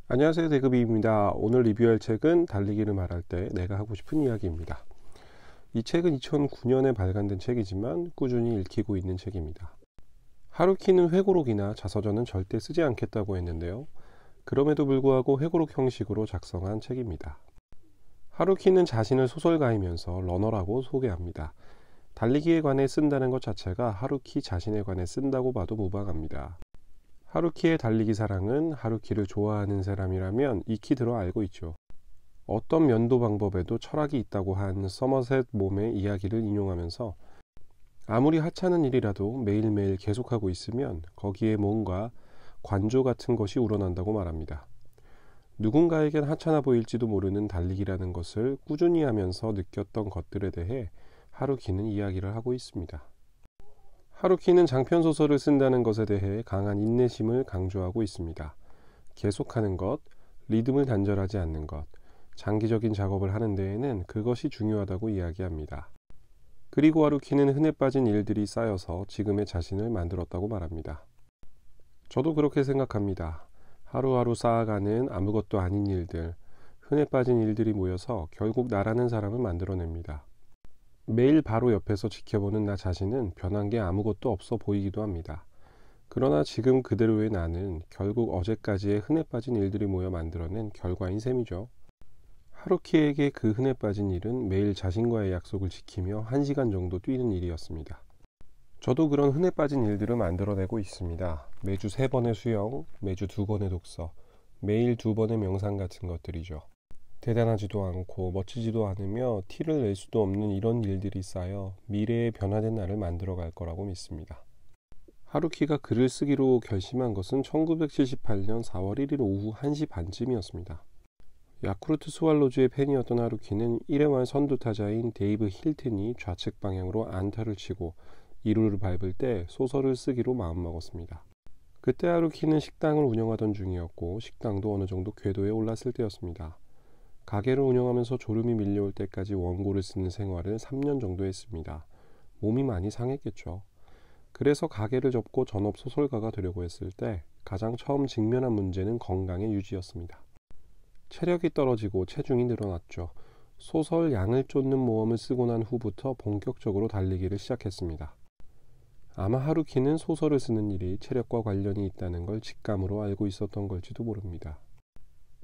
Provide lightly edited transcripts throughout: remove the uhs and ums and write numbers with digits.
안녕하세요, 대급이입니다. 오늘 리뷰할 책은 달리기를 말할 때 내가 하고 싶은 이야기입니다. 이 책은 2009년에 발간된 책이지만 꾸준히 읽히고 있는 책입니다. 하루키는 회고록이나 자서전은 절대 쓰지 않겠다고 했는데요. 그럼에도 불구하고 회고록 형식으로 작성한 책입니다. 하루키는 자신을 소설가이면서 러너라고 소개합니다. 달리기에 관해 쓴다는 것 자체가 하루키 자신에 관해 쓴다고 봐도 무방합니다. 하루키의 달리기 사랑은 하루키를 좋아하는 사람이라면 익히 들어 알고 있죠. 어떤 면도 방법에도 철학이 있다고 한 서머셋 mom의 이야기를 인용하면서 아무리 하찮은 일이라도 매일매일 계속하고 있으면 거기에 뭔가 관조 같은 것이 우러난다고 말합니다. 누군가에겐 하찮아 보일지도 모르는 달리기라는 것을 꾸준히 하면서 느꼈던 것들에 대해 하루키는 이야기를 하고 있습니다. 하루키는 장편소설을 쓴다는 것에 대해 강한 인내심을 강조하고 있습니다. 계속하는 것, 리듬을 단절하지 않는 것, 장기적인 작업을 하는 데에는 그것이 중요하다고 이야기합니다. 그리고 하루키는 흔해 빠진 일들이 쌓여서 지금의 자신을 만들었다고 말합니다. 저도 그렇게 생각합니다. 하루하루 쌓아가는 아무것도 아닌 일들, 흔해 빠진 일들이 모여서 결국 나라는 사람을 만들어냅니다. 매일 바로 옆에서 지켜보는 나 자신은 변한 게 아무것도 없어 보이기도 합니다. 그러나 지금 그대로의 나는 결국 어제까지의 흔해 빠진 일들이 모여 만들어낸 결과인 셈이죠. 하루키에게 그 흔해 빠진 일은 매일 자신과의 약속을 지키며 1시간 정도 뛰는 일이었습니다. 저도 그런 흔해 빠진 일들을 만들어내고 있습니다. 매주 3번의 수영, 매주 2번의 독서, 매일 2번의 명상 같은 것들이죠. 대단하지도 않고 멋지지도 않으며 티를 낼 수도 없는 이런 일들이 쌓여 미래의 변화된 나를 만들어 갈 거라고 믿습니다. 하루키가 글을 쓰기로 결심한 것은 1978년 4월 1일 오후 1시 반쯤이었습니다. 야쿠르트 스왈로즈의 팬이었던 하루키는 1회말 선두타자인 데이브 힐튼이 좌측 방향으로 안타를 치고 2루를 밟을 때 소설을 쓰기로 마음먹었습니다. 그때 하루키는 식당을 운영하던 중이었고 식당도 어느 정도 궤도에 올랐을 때였습니다. 가게를 운영하면서 졸음이 밀려올 때까지 원고를 쓰는 생활을 3년 정도 했습니다. 몸이 많이 상했겠죠. 그래서 가게를 접고 전업 소설가가 되려고 했을 때 가장 처음 직면한 문제는 건강의 유지였습니다. 체력이 떨어지고 체중이 늘어났죠. 소설 양을 쫓는 모험을 쓰고 난 후부터 본격적으로 달리기를 시작했습니다. 아마 하루키는 소설을 쓰는 일이 체력과 관련이 있다는 걸 직감으로 알고 있었던 걸지도 모릅니다.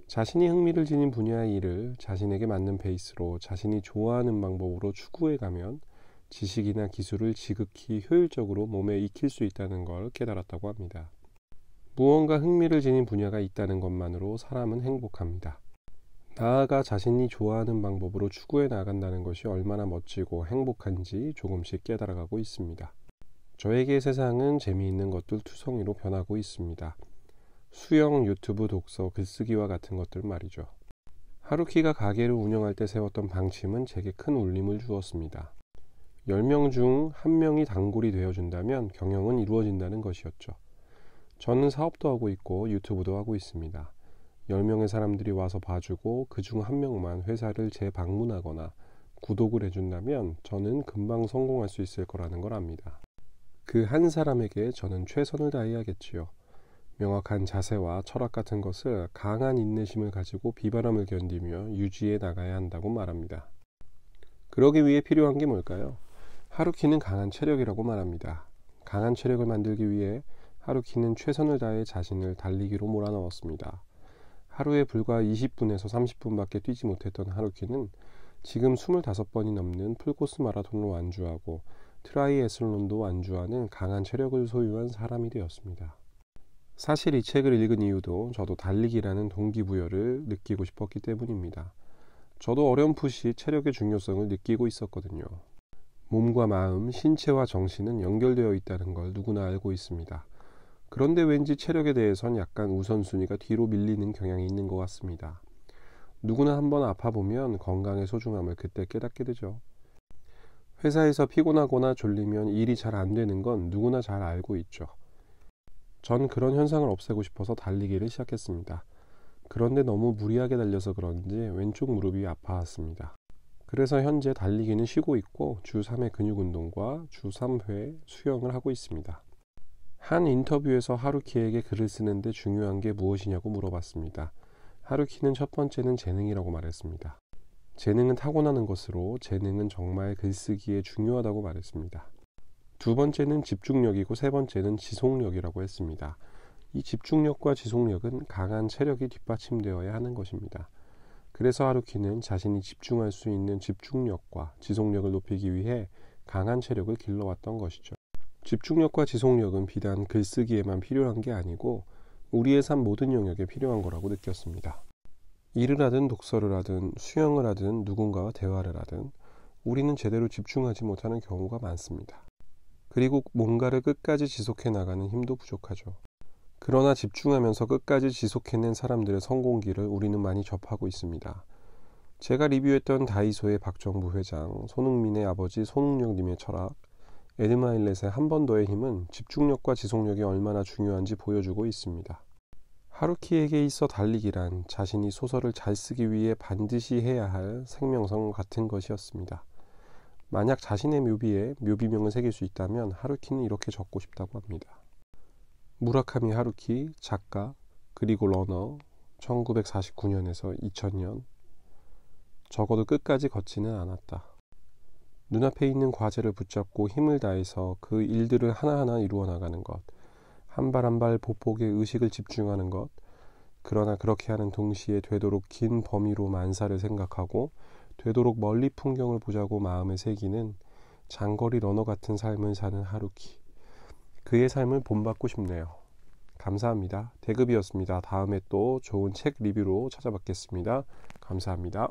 자신이 흥미를 지닌 분야의 일을 자신에게 맞는 페이스로 자신이 좋아하는 방법으로 추구해 가면 지식이나 기술을 지극히 효율적으로 몸에 익힐 수 있다는 걸 깨달았다고 합니다. 무언가 흥미를 지닌 분야가 있다는 것만으로 사람은 행복합니다. 나아가 자신이 좋아하는 방법으로 추구해 나간다는 것이 얼마나 멋지고 행복한지 조금씩 깨달아가고 있습니다. 저에게 세상은 재미있는 것들 투성이로 변하고 있습니다. 수영, 유튜브, 독서, 글쓰기와 같은 것들 말이죠. 하루키가 가게를 운영할 때 세웠던 방침은 제게 큰 울림을 주었습니다. 10명 중 1명이 단골이 되어준다면 경영은 이루어진다는 것이었죠. 저는 사업도 하고 있고 유튜브도 하고 있습니다. 10명의 사람들이 와서 봐주고 그중 1명만 회사를 재방문하거나 구독을 해준다면 저는 금방 성공할 수 있을 거라는 걸 압니다. 그 한 사람에게 저는 최선을 다해야겠지요. 명확한 자세와 철학 같은 것을 강한 인내심을 가지고 비바람을 견디며 유지해 나가야 한다고 말합니다. 그러기 위해 필요한 게 뭘까요? 하루키는 강한 체력이라고 말합니다. 강한 체력을 만들기 위해 하루키는 최선을 다해 자신을 달리기로 몰아넣었습니다. 하루에 불과 20분에서 30분밖에 뛰지 못했던 하루키는 지금 25번이 넘는 풀코스 마라톤을 완주하고 트라이애슬론도 완주하는 강한 체력을 소유한 사람이 되었습니다. 사실 이 책을 읽은 이유도 저도 달리기라는 동기부여를 느끼고 싶었기 때문입니다. 저도 어렴풋이 체력의 중요성을 느끼고 있었거든요. 몸과 마음, 신체와 정신은 연결되어 있다는 걸 누구나 알고 있습니다. 그런데 왠지 체력에 대해선 약간 우선순위가 뒤로 밀리는 경향이 있는 것 같습니다. 누구나 한번 아파보면 건강의 소중함을 그때 깨닫게 되죠. 회사에서 피곤하거나 졸리면 일이 잘 안 되는 건 누구나 잘 알고 있죠. 전 그런 현상을 없애고 싶어서 달리기를 시작했습니다. 그런데 너무 무리하게 달려서 그런지 왼쪽 무릎이 아파왔습니다. 그래서 현재 달리기는 쉬고 있고 주 3회 근육 운동과 주 3회 수영을 하고 있습니다. 한 인터뷰에서 하루키에게 글을 쓰는데 중요한 게 무엇이냐고 물어봤습니다. 하루키는 첫 번째는 재능이라고 말했습니다. 재능은 타고나는 것으로 재능은 정말 글쓰기에 중요하다고 말했습니다. 두 번째는 집중력이고 세 번째는 지속력이라고 했습니다. 이 집중력과 지속력은 강한 체력이 뒷받침되어야 하는 것입니다. 그래서 하루키는 자신이 집중할 수 있는 집중력과 지속력을 높이기 위해 강한 체력을 길러왔던 것이죠. 집중력과 지속력은 비단 글쓰기에만 필요한 게 아니고 우리의 삶 모든 영역에 필요한 거라고 느꼈습니다. 일을 하든 독서를 하든 수영을 하든 누군가와 대화를 하든 우리는 제대로 집중하지 못하는 경우가 많습니다. 그리고 뭔가를 끝까지 지속해 나가는 힘도 부족하죠. 그러나 집중하면서 끝까지 지속해낸 사람들의 성공기를 우리는 많이 접하고 있습니다. 제가 리뷰했던 다이소의 박정부 회장, 손흥민의 아버지 손흥력님의 철학, 에드마일렛의 한 번 더의 힘은 집중력과 지속력이 얼마나 중요한지 보여주고 있습니다. 하루키에게 있어 달리기란 자신이 소설을 잘 쓰기 위해 반드시 해야 할 생명성 같은 것이었습니다. 만약 자신의 묘비에 묘비명을 새길 수 있다면 하루키는 이렇게 적고 싶다고 합니다. 무라카미 하루키, 작가, 그리고 러너, 1949년에서 2000년. 적어도 끝까지 걷지는 않았다. 눈앞에 있는 과제를 붙잡고 힘을 다해서 그 일들을 하나하나 이루어 나가는 것, 한 발 한 발 보폭에 의식을 집중하는 것, 그러나 그렇게 하는 동시에 되도록 긴 범위로 만사를 생각하고 되도록 멀리 풍경을 보자고 마음에 새기는 장거리 러너 같은 삶을 사는 하루키. 그의 삶을 본받고 싶네요. 감사합니다. 대급이었습니다. 다음에 또 좋은 책 리뷰로 찾아뵙겠습니다. 감사합니다.